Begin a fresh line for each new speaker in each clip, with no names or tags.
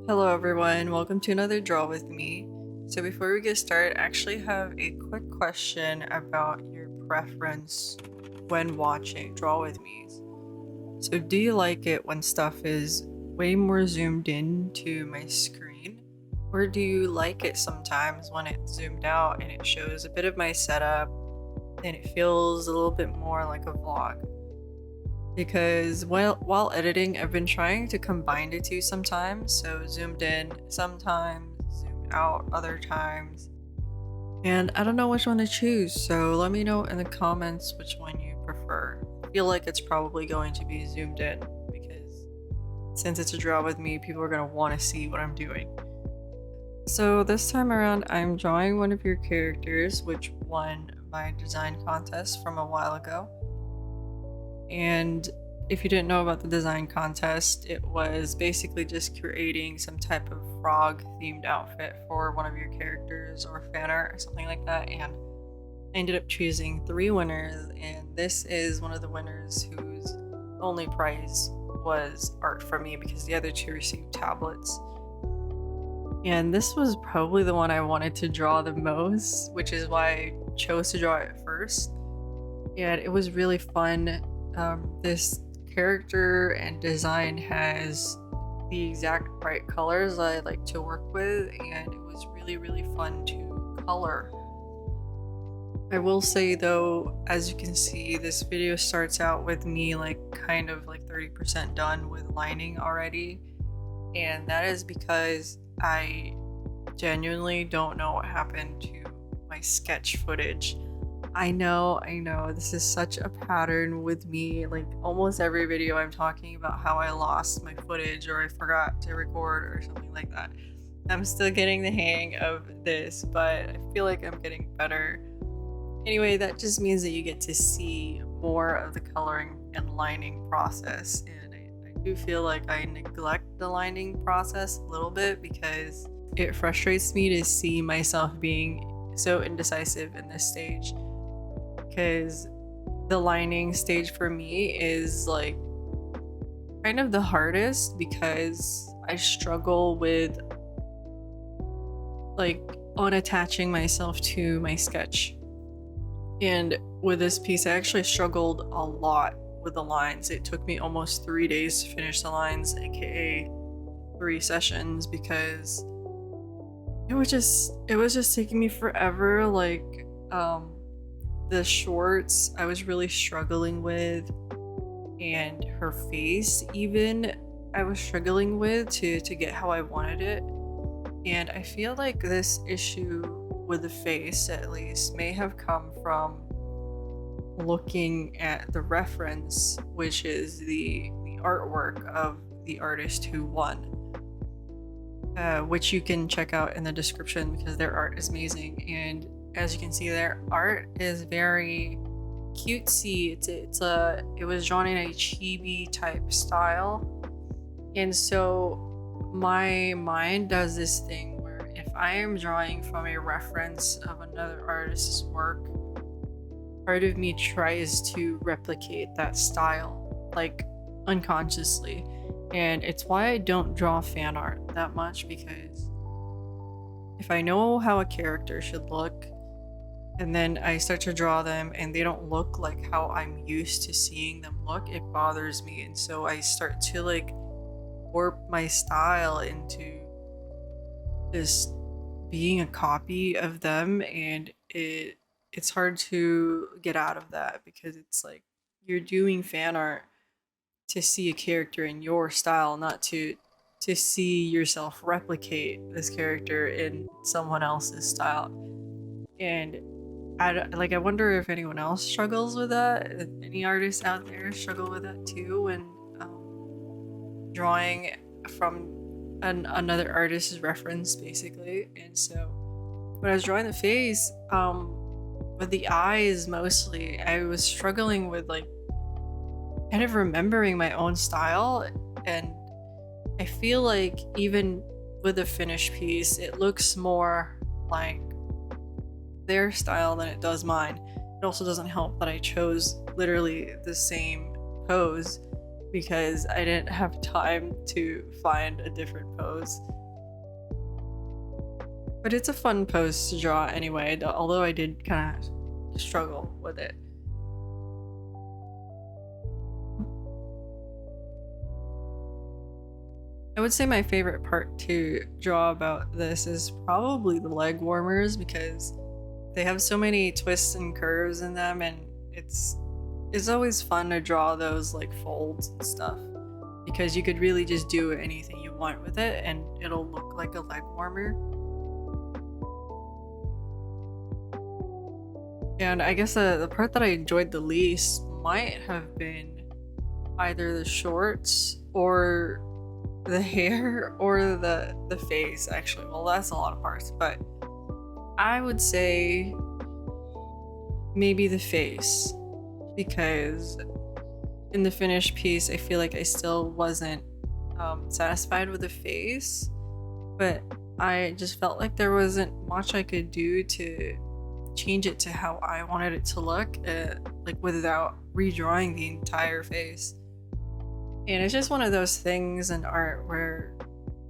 Hello everyone, welcome to another draw with me. So before we get started, I actually have a quick question about your preference when watching draw with me. So do you like it when stuff is way more zoomed in to my screen? Or do you like it sometimes when it's zoomed out and it shows a bit of my setup and it feels a little bit more like a vlog? Because while editing, I've been trying to combine the two sometimes. So zoomed in sometimes, zoomed out other times. And I don't know which one to choose. So let me know in the comments which one you prefer. I feel like it's probably going to be zoomed in because since it's a draw with me, people are going to want to see what I'm doing. So this time around, I'm drawing one of your characters, which won my design contest from a while ago. And if you didn't know about the design contest, it was basically just creating some type of frog themed outfit for one of your characters or fan art or something like that. And I ended up choosing 3 winners, and this is one of the winners whose only prize was art from me because the other 2 received tablets. And this was probably the one I wanted to draw the most, which is why I chose to draw it first. And it was really fun. This character and design has the exact right colors I like to work with, and it was really fun to color. I will say though, as you can see, this video starts out with me kind of 30% done with lining already, and that is because I genuinely don't know what happened to my sketch footage. I know, this is such a pattern with me. Almost every video I'm talking about how I lost my footage or I forgot to record or something like that. I'm still getting the hang of this, but I feel like I'm getting better. Anyway, that just means that you get to see more of the coloring and lining process. And I do feel like I neglect the lining process a little bit because it frustrates me to see myself being so indecisive in this stage. Because the lining stage for me is kind of the hardest because I struggle with unattaching myself to my sketch. And with this piece, I actually struggled a lot with the lines. It took me almost 3 days to finish the lines, aka 3 sessions, because it was just taking me forever. The shorts I was really struggling with, and her face even I was struggling with to get how I wanted it. And I feel like this issue with the face at least may have come from looking at the reference, which is the artwork of the artist who won, which you can check out in the description because their art is amazing. And as you can see, their art is very cutesy. It was drawn in a chibi type style, and so my mind does this thing where if I am drawing from a reference of another artist's work, part of me tries to replicate that style, unconsciously. And it's why I don't draw fan art that much, because if I know how a character should look and then I start to draw them and they don't look like how I'm used to seeing them look, it bothers me. And so I start to warp my style into just being a copy of them, and it's hard to get out of that because it's you're doing fan art to see a character in your style, not to see yourself replicate this character in someone else's style. And I wonder if anyone else struggles with that. If any artists out there struggle with that too when drawing from another artist's reference, basically. And so when I was drawing the face, with the eyes mostly, I was struggling with kind of remembering my own style. And I feel like even with the finished piece, it looks more like their style than it does mine. It also doesn't help that I chose literally the same pose because I didn't have time to find a different pose. But it's a fun pose to draw anyway, although I did kind of struggle with it. I would say my favorite part to draw about this is probably the leg warmers, because they have so many twists and curves in them, and it's always fun to draw those like folds and stuff, because you could really just do anything you want with it and it'll look like a leg warmer. And I guess the part that I enjoyed the least might have been either the shorts or the hair or the face, actually. Well, that's a lot of parts, but I would say maybe the face, because in the finished piece I feel like I still wasn't satisfied with the face, but I just felt like there wasn't much I could do to change it to how I wanted it to look, like without redrawing the entire face. And it's just one of those things in art where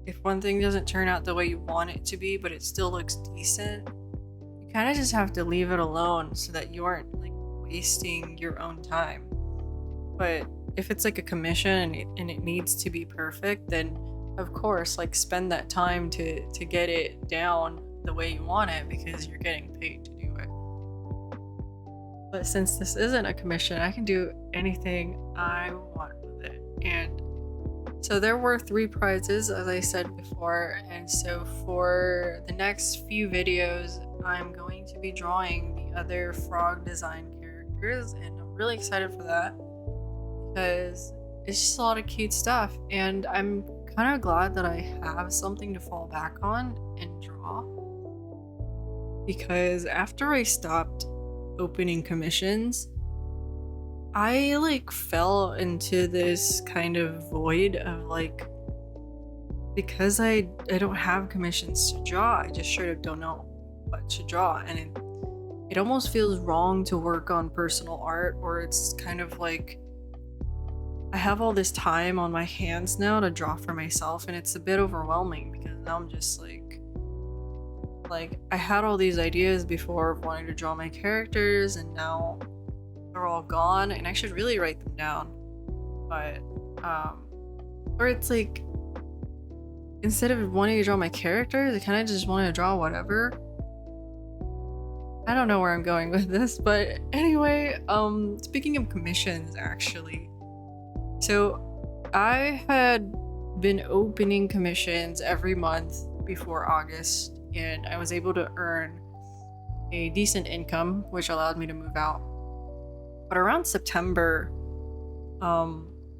if one thing doesn't turn out the way you want it to be, but it still looks decent, you kind of just have to leave it alone so that you aren't like wasting your own time. But if it's like a commission and it needs to be perfect, then of course, like, spend that time to get it down the way you want it, because you're getting paid to do it. But since this isn't a commission, I can do anything I want with it. And so there were 3 prizes, as I said before, and so for the next few videos I'm going to be drawing the other frog design characters, and I'm really excited for that because it's just a lot of cute stuff, and I'm kind of glad that I have something to fall back on and draw, because after I stopped opening commissions, I like fell into this kind of void of like, because I don't have commissions to draw, I just sort of don't know what to draw, and it almost feels wrong to work on personal art, or it's kind of like I have all this time on my hands now to draw for myself, and it's a bit overwhelming because now I'm just like I had all these ideas before of wanting to draw my characters, and now they're all gone, and I should really write them down. But or it's like, instead of wanting to draw my characters, I kind of just want to draw whatever. I don't know where I'm going with this, but anyway, speaking of commissions, actually, so I had been opening commissions every month before August, and I was able to earn a decent income, which allowed me to move out. But around September,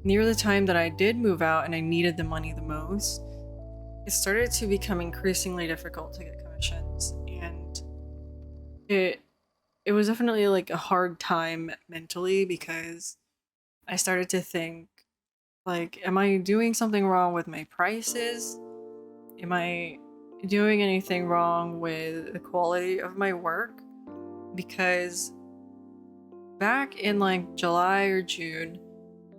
near the time that I did move out and I needed the money the most, it started to become increasingly difficult to get commissions, and it was definitely like a hard time mentally, because I started to think, like, am I doing something wrong with my prices? Am I doing anything wrong with the quality of my work? Because back in like July or June,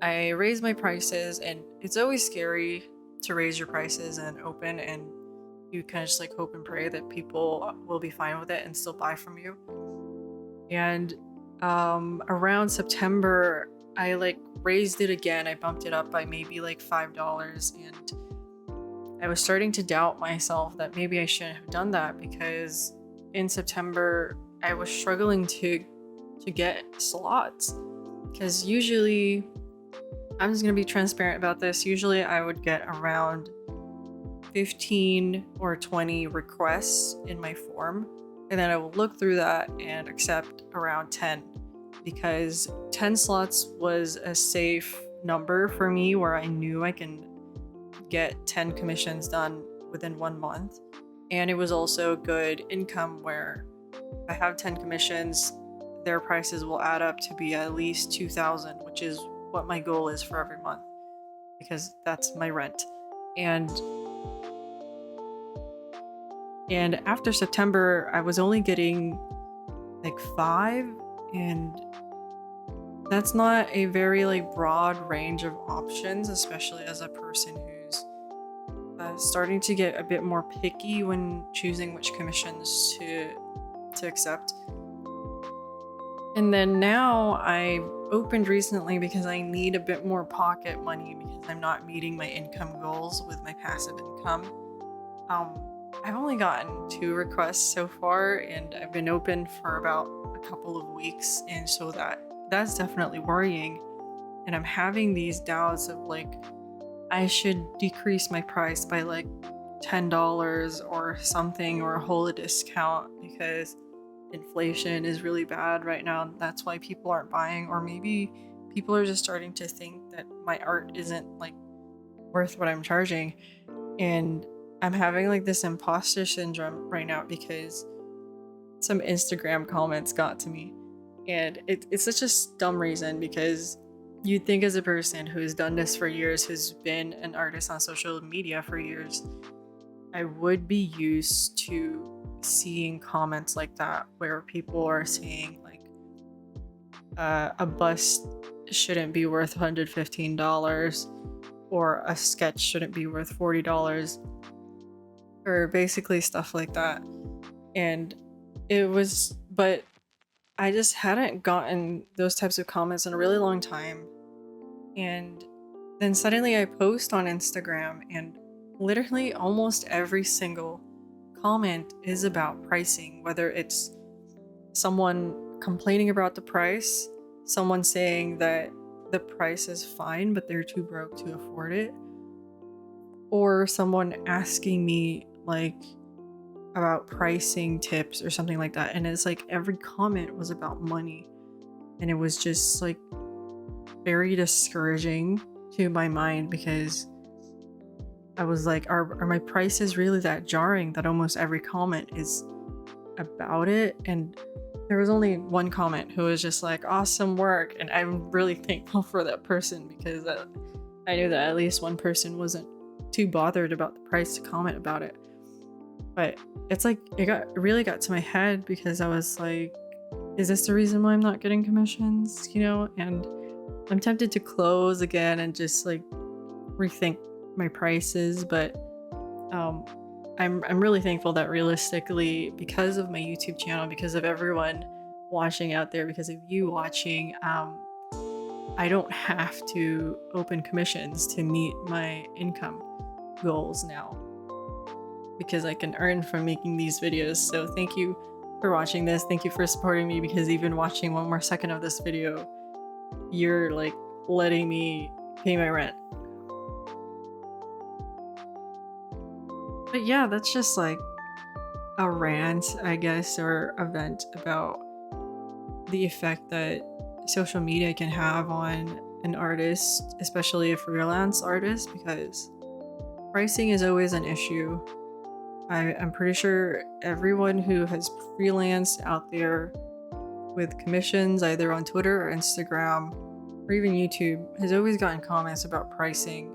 I raised my prices, and it's always scary to raise your prices and open, and you kind of just like hope and pray that people will be fine with it and still buy from you. And around September, I like raised it again. I bumped it up by maybe like $5, and I was starting to doubt myself that maybe I shouldn't have done that, because in September I was struggling to get slots, because usually, I'm just gonna be transparent about this, usually I would get around 15 or 20 requests in my form, and then I will look through that and accept around 10, because 10 slots was a safe number for me, where I knew I can get 10 commissions done within 1 month. And it was also good income, where if I have 10 commissions, their prices will add up to be at least $2,000, which is what my goal is for every month, because that's my rent. And after September, I was only getting like 5, and that's not a very like broad range of options, especially as a person who's starting to get a bit more picky when choosing which commissions to accept. And then now I opened recently because I need a bit more pocket money because I'm not meeting my income goals with my passive income. Um, I've only gotten 2 requests so far, and I've been open for about a couple of weeks, and so that's definitely worrying. And I'm having these doubts of like I should decrease my price by like $10 or something, or hold a discount because inflation is really bad right now. That's why people aren't buying, or maybe people are just starting to think that my art isn't like worth what I'm charging. And I'm having like this imposter syndrome right now because some Instagram comments got to me. And it's such a dumb reason, because you'd think as a person who's done this for years, who's been an artist on social media for years, I would be used to seeing comments like that where people are saying like a bust shouldn't be worth $115, or a sketch shouldn't be worth $40, or basically stuff like that. And but I just hadn't gotten those types of comments in a really long time. And then suddenly I post on Instagram, and literally almost every single comment is about pricing, whether it's someone complaining about the price, someone saying that the price is fine but they're too broke to afford it, or someone asking me like about pricing tips or something like that. And it's like every comment was about money, and it was just like very discouraging to my mind, because I was like, are my prices really that jarring that almost every comment is about it? And there was only one comment who was just like, awesome work. And I'm really thankful for that person, because I knew that at least one person wasn't too bothered about the price to comment about it. But it's like it really got to my head, because I was like, is this the reason why I'm not getting commissions? And I'm tempted to close again and just like rethink my prices. But I'm really thankful that realistically, because of my YouTube channel, because of everyone watching out there, because of you watching, I don't have to open commissions to meet my income goals now, because I can earn from making these videos. So thank you for watching this. Thank you for supporting me, because even watching one more second of this video, you're like letting me pay my rent. But yeah, that's just like a rant, I guess, or a vent about the effect that social media can have on an artist, especially a freelance artist, because pricing is always an issue. I'm pretty sure everyone who has freelanced out there with commissions, either on Twitter or Instagram or even YouTube, has always gotten comments about pricing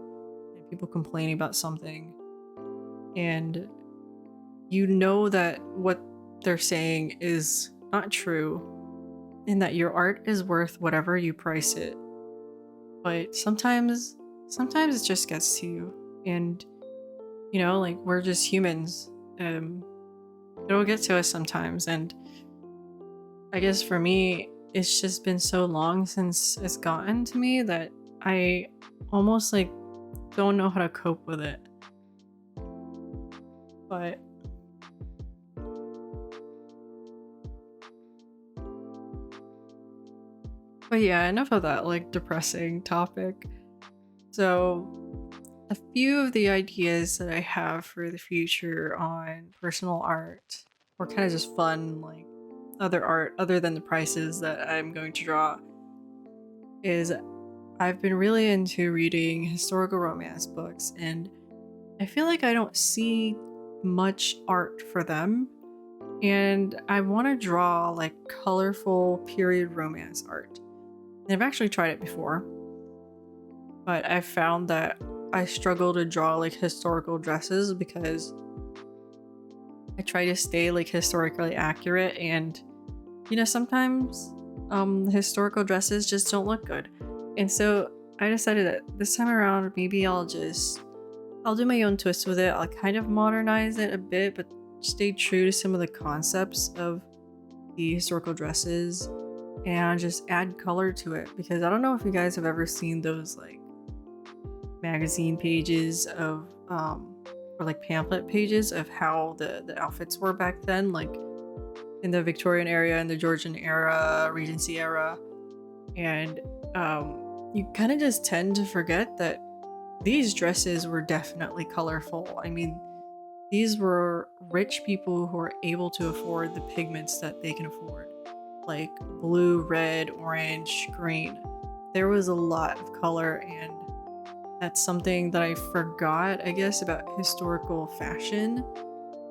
and people complaining about something. And you know that what they're saying is not true, and that your art is worth whatever you price it. But sometimes it just gets to you, and like, we're just humans. It'll get to us sometimes. And I guess for me, it's just been so long since it's gotten to me that I almost like don't know how to cope with it. But yeah, enough of that like depressing topic. So a few of the ideas that I have for the future on personal art, or kind of just fun, like other art other than the prices that I'm going to draw, is I've been really into reading historical romance books, and I feel like I don't see much art for them. And I want to draw like colorful period romance art. And I've actually tried it before, but I found that I struggle to draw like historical dresses, because I try to stay like historically accurate, and sometimes historical dresses just don't look good. And so I decided that this time around, maybe I'll do my own twist with it. I'll kind of modernize it a bit, but stay true to some of the concepts of the historical dresses and just add color to it. Because I don't know if you guys have ever seen those like magazine pages of or like pamphlet pages of how the outfits were back then, like in the Victorian era and the Georgian era, Regency era. And you kind of just tend to forget that these dresses were definitely colorful. I mean, these were rich people who were able to afford the pigments that they can afford, like blue, red, orange, green. There was a lot of color, and that's something that I forgot, I guess, about historical fashion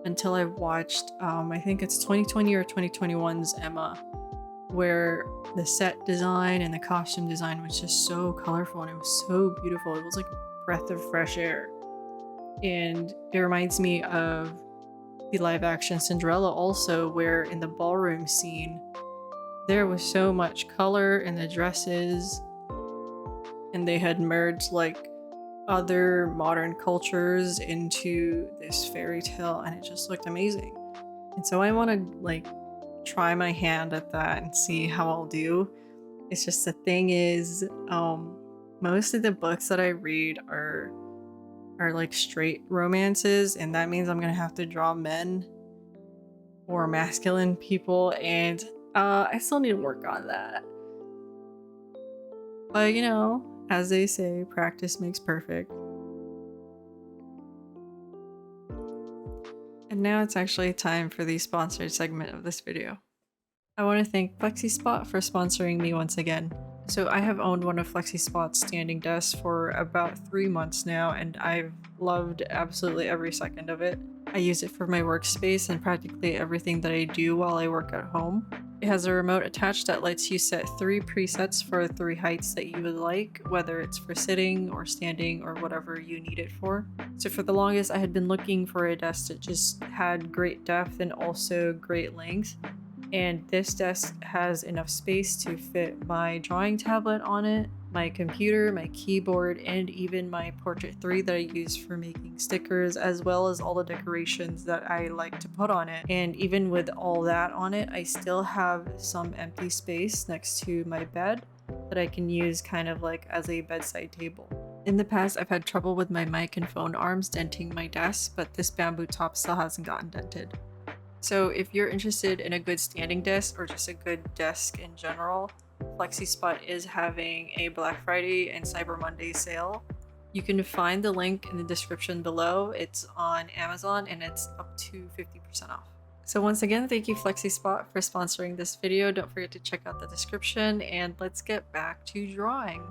until I watched, I think it's 2020 or 2021's Emma, where the set design and the costume design was just so colorful and it was so beautiful. It was like a breath of fresh air. And it reminds me of the live action Cinderella also, where in the ballroom scene, there was so much color in the dresses and they had merged like other modern cultures into this fairy tale, and it just looked amazing. And so I want to like try my hand at that and see how I'll do. It's just the thing is, most of the books that I read are like straight romances, and that means I'm gonna have to draw men or masculine people, and I still need to work on that. But you know, as they say, practice makes perfect. And now it's actually time for the sponsored segment of this video. I want to thank flexispot for sponsoring me once again. So I have owned one of flexispot's standing desks for about 3 months now, and I've loved absolutely every second of it. I use it for my workspace and practically everything that I do while I work at home. It has a remote attached that lets you set 3 presets for 3 heights that you would like, whether it's for sitting or standing or whatever you need it for. So for the longest, I had been looking for a desk that just had great depth and also great length. And this desk has enough space to fit my drawing tablet on it, my computer, my keyboard, and even my Portrait 3 that I use for making stickers, as well as all the decorations that I like to put on it. And even with all that on it, I still have some empty space next to my bed that I can use kind of like as a bedside table. In the past, I've had trouble with my mic and phone arms denting my desk, but this bamboo top still hasn't gotten dented. So if you're interested in a good standing desk or just a good desk in general, flexispot is having a Black Friday and Cyber Monday sale. You can find the link in the description below. It's on Amazon and it's up to 50% off. So once again, thank you flexispot for sponsoring this video. Don't forget to check out the description, and let's get back to drawing.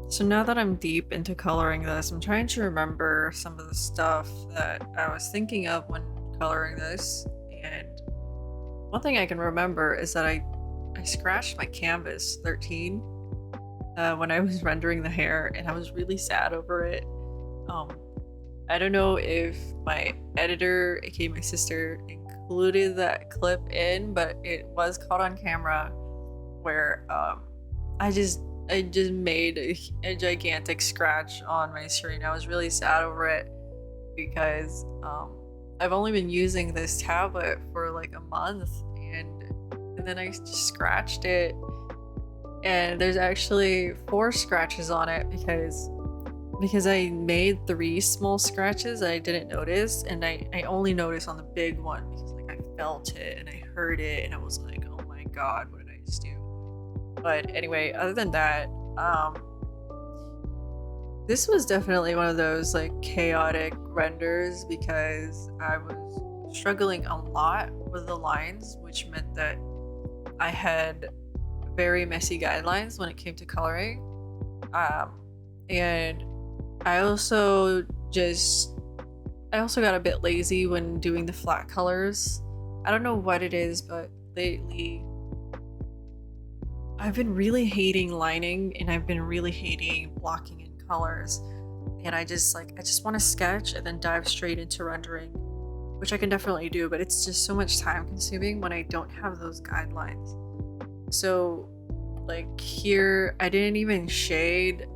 So now that I'm deep into coloring this, I'm trying to remember some of the stuff that I was thinking of when coloring this. And one thing I can remember is that I scratched my canvas 13 when I was rendering the hair, and I was really sad over it. I don't know if my editor, aka my sister, included that clip in, but it was caught on camera where I just made a gigantic scratch on my screen. I was really sad over it because I've only been using this tablet for like a month, and then I just scratched it, and there's actually 4 scratches on it because I made 3 small scratches I didn't notice, and I only noticed on the big one because like I felt it and I heard it and I was like, oh my god, what did I just do? But anyway, other than that, this was definitely one of those like chaotic renders because I was struggling a lot with the lines, which meant that I had very messy guidelines when it came to coloring. Um, and I also just I also got a bit lazy when doing the flat colors. I don't know what it is, but lately I've been really hating lining and I've been really hating blocking in colors. And I just want to sketch and then dive straight into rendering, which I can definitely do, but it's just so much time consuming when I don't have those guidelines. So like here I didn't even shade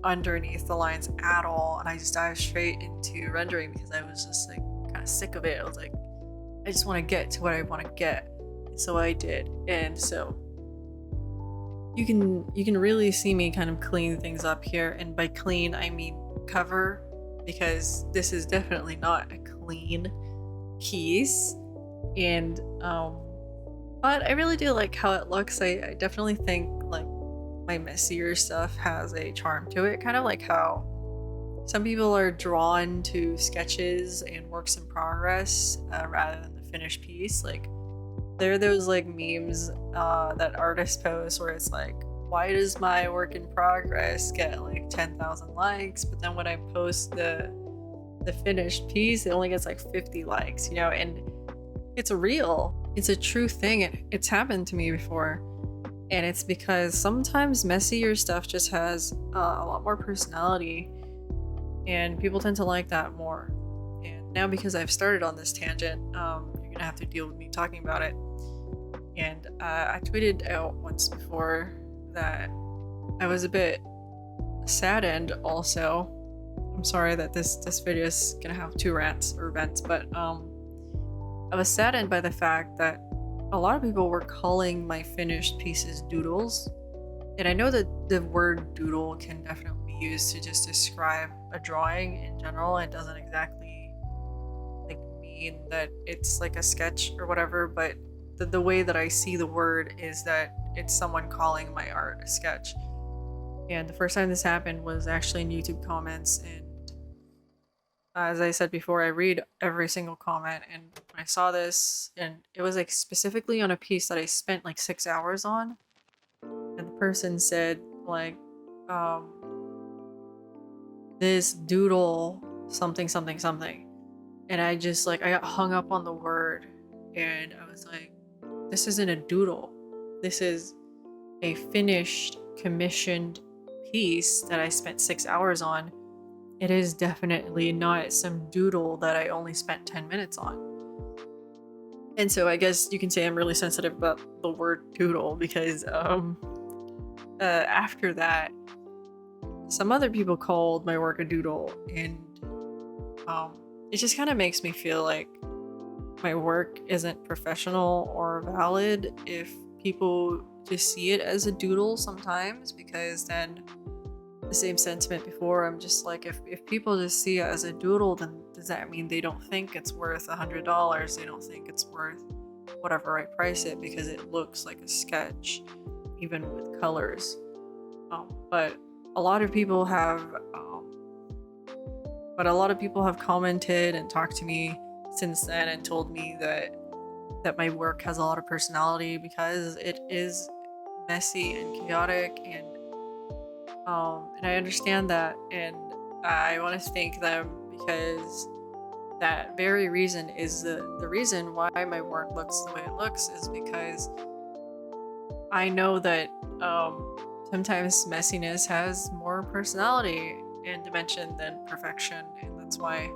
underneath the lines at all, and I just dived straight into rendering because I was just like kind of sick of it. I was like, I just want to get to what I want to get. So I did. And so you can really see me kind of clean things up here, and by clean I mean cover, because this is definitely not a clean piece. And but I really do like how it looks. I definitely think like my messier stuff has a charm to it, kind of like how some people are drawn to sketches and works in progress rather than the finished piece. Like there are those like memes that artists post where it's like, why does my work in progress get like 10,000 likes, but then when I post the finished piece it only gets like 50 likes, you know? And it's real, it's a true thing. It's happened to me before, and it's because sometimes messier stuff just has a lot more personality and people tend to like that more. And now because I've started on this tangent, you're gonna have to deal with me talking about it. And I tweeted out once before that I was a bit saddened also. I'm sorry that this video is gonna have two rants or vents, but I was saddened by the fact that a lot of people were calling my finished pieces doodles. And I know that the word doodle can definitely be used to just describe a drawing in general. It doesn't exactly like mean that it's like a sketch or whatever, but the way that I see the word is that it's someone calling my art a sketch. And the first time this happened was actually in YouTube comments, and as I said before, I read every single comment, and when I saw this, and it was like specifically on a piece that I spent like 6 hours on, and the person said like, um, this doodle something something something, and I just like I got hung up on the word, and I was like, this isn't a doodle, this is a finished commissioned piece that I spent 6 hours on. It is definitely not some doodle that I only spent 10 minutes on. And so I guess you can say I'm really sensitive about the word doodle because after that, some other people called my work a doodle, and it just kind of makes me feel like my work isn't professional or valid if people just see it as a doodle sometimes, because then the same sentiment before, I'm just like, if people just see it as a doodle, then does that mean they don't think it's worth $100? They don't think it's worth whatever I price it because it looks like a sketch, even with colors. But a lot of people have commented and talked to me since then and told me that my work has a lot of personality because it is messy and chaotic, and I understand that, and I want to thank them because that very reason is the reason why my work looks the way it looks, is because I know that sometimes messiness has more personality and dimension than perfection, and that's why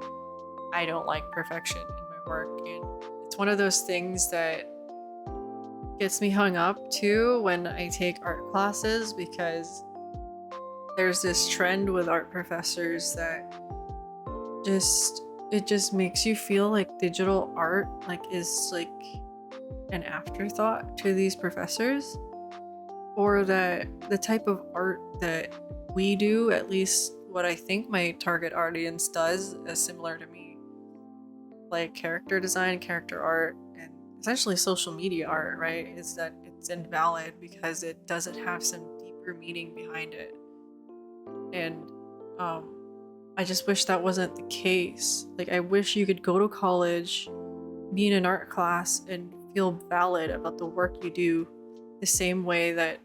I don't like perfection in my work. And it's one of those things that gets me hung up too when I take art classes, because there's this trend with art professors that it just makes you feel like digital art like is like an afterthought to these professors, or that the type of art that we do, at least what I think my target audience does, is similar to me, like character design, character art, and essentially social media art, right? Is that it's invalid because it doesn't have some deeper meaning behind it. And I I just wish that wasn't the case. Like, I wish you could go to college, be in an art class, and feel valid about the work you do the same way that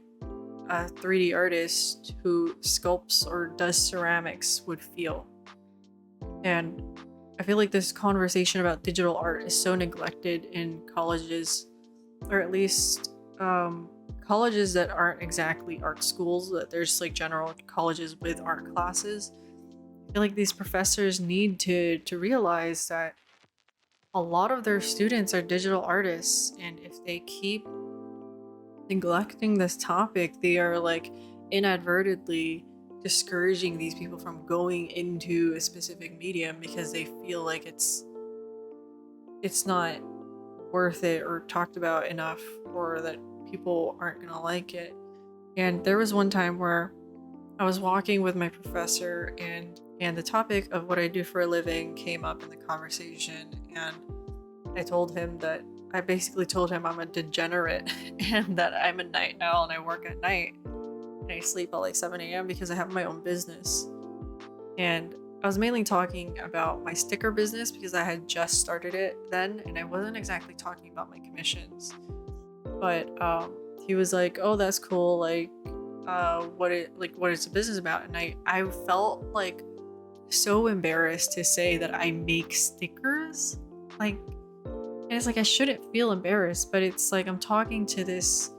a 3D artist who sculpts or does ceramics would feel. And I feel like this conversation about digital art is so neglected in colleges, or at least colleges that aren't exactly art schools, that there's like general colleges with art classes. I feel like these professors need to realize that a lot of their students are digital artists, and if they keep neglecting this topic, they are like inadvertently discouraging these people from going into a specific medium because they feel like it's not worth it or talked about enough, or that people aren't gonna like it. And there was one time where I was walking with my professor, and the topic of what I do for a living came up in the conversation, and I basically told him I'm a degenerate and that I'm a night owl and I work at night and I sleep at like 7 a.m. because I have my own business. And I was mainly talking about my sticker business because I had just started it then, and I wasn't exactly talking about my commissions. But he was like, "Oh, that's cool. Like, what is the business about?" And I felt like so embarrassed to say that I make stickers. Like, and it's like I shouldn't feel embarrassed, but it's like I'm talking to this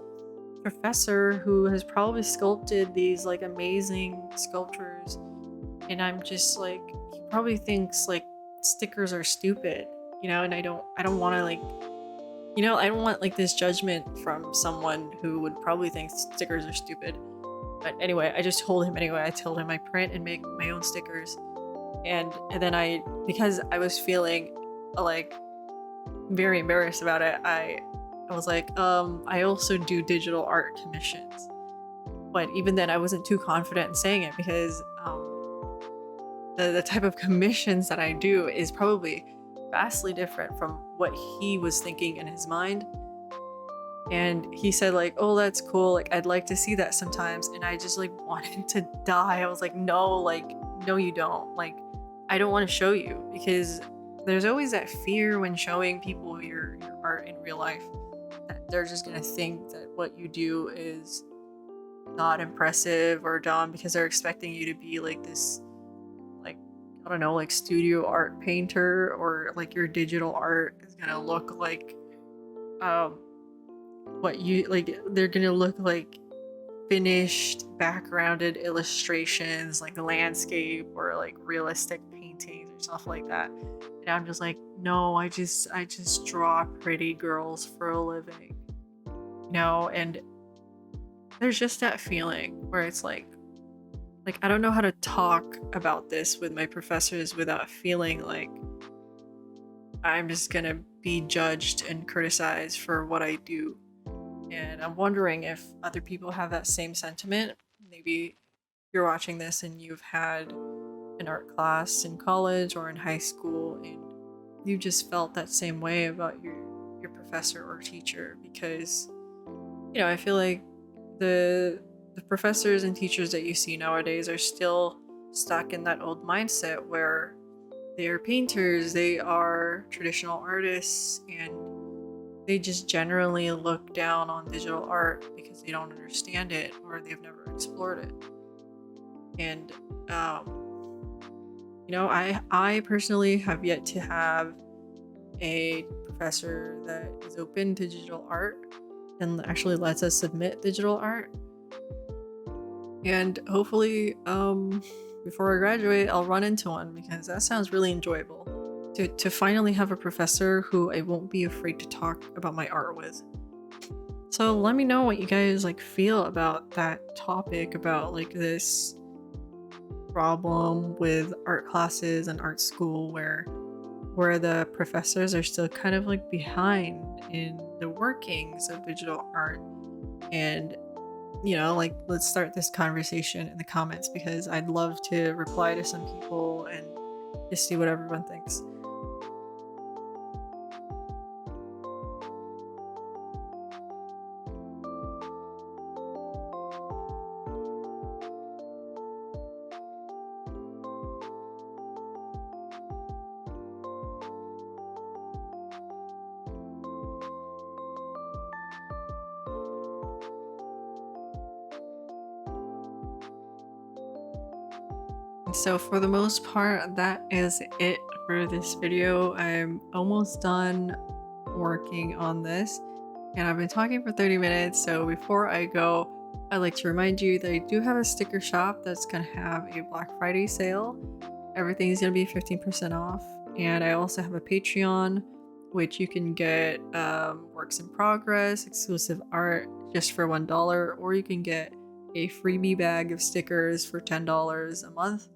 professor who has probably sculpted these like amazing sculptures, and I'm just like, he probably thinks like stickers are stupid, and I don't want to like, I don't want like this judgment from someone who would probably think stickers are stupid. But anyway, I just told him anyway. I told him I print and make my own stickers, and then because I was feeling like very embarrassed about it, I was like, I also do digital art commissions. But even then, I wasn't too confident in saying it because the type of commissions that I do is probably vastly different from what he was thinking in his mind. And he said like, "Oh, that's cool. Like, I'd like to see that sometimes." And I just like wanted to die. I was like, "No, like, no, you don't. Like, I don't want to show you," because there's always that fear when showing people your art in real life that they're just gonna think that what you do is not impressive or dumb because they're expecting you to be like this, like, I don't know, like studio art painter, or like your digital art is gonna look like um what you like, they're gonna look like finished backgrounded illustrations, like landscape or like realistic paintings or stuff like that. And I'm just like, no, I just draw pretty girls for a living. And there's just that feeling where it's like I don't know how to talk about this with my professors without feeling like I'm just gonna be judged and criticized for what I do. And I'm wondering if other people have that same sentiment. Maybe you're watching this and you've had an art class in college or in high school, and you just felt that same way about your professor or teacher, because I feel like the professors and teachers that you see nowadays are still stuck in that old mindset where they are painters, they are traditional artists, and they just generally look down on digital art because they don't understand it or they've never explored it. And I personally have yet to have a professor that is open to digital art and actually lets us submit digital art. And hopefully, before I graduate, I'll run into one because that sounds really enjoyable. To finally have a professor who I won't be afraid to talk about my art with. So let me know what you guys like feel about that topic, about like this problem with art classes and art school where the professors are still kind of like behind in the workings of digital art. And like, let's start this conversation in the comments because I'd love to reply to some people and just see what everyone thinks. So for the most part, that is it for this video. I'm almost done working on this and I've been talking for 30 minutes. So before I go, I'd like to remind you that I do have a sticker shop that's going to have a Black Friday sale. Everything's going to be 15% off. And I also have a Patreon, which you can get works in progress, exclusive art just for $1, or you can get a freebie bag of stickers for $10 a month.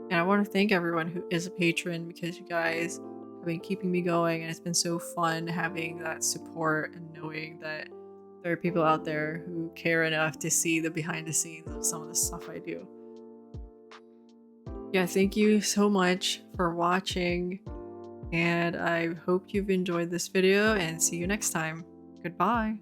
And I want to thank everyone who is a patron because you guys have been keeping me going, and it's been so fun having that support and knowing that there are people out there who care enough to see the behind the scenes of some of the stuff I do. Yeah, thank you so much for watching, and I hope you've enjoyed this video, and see you next time. Goodbye.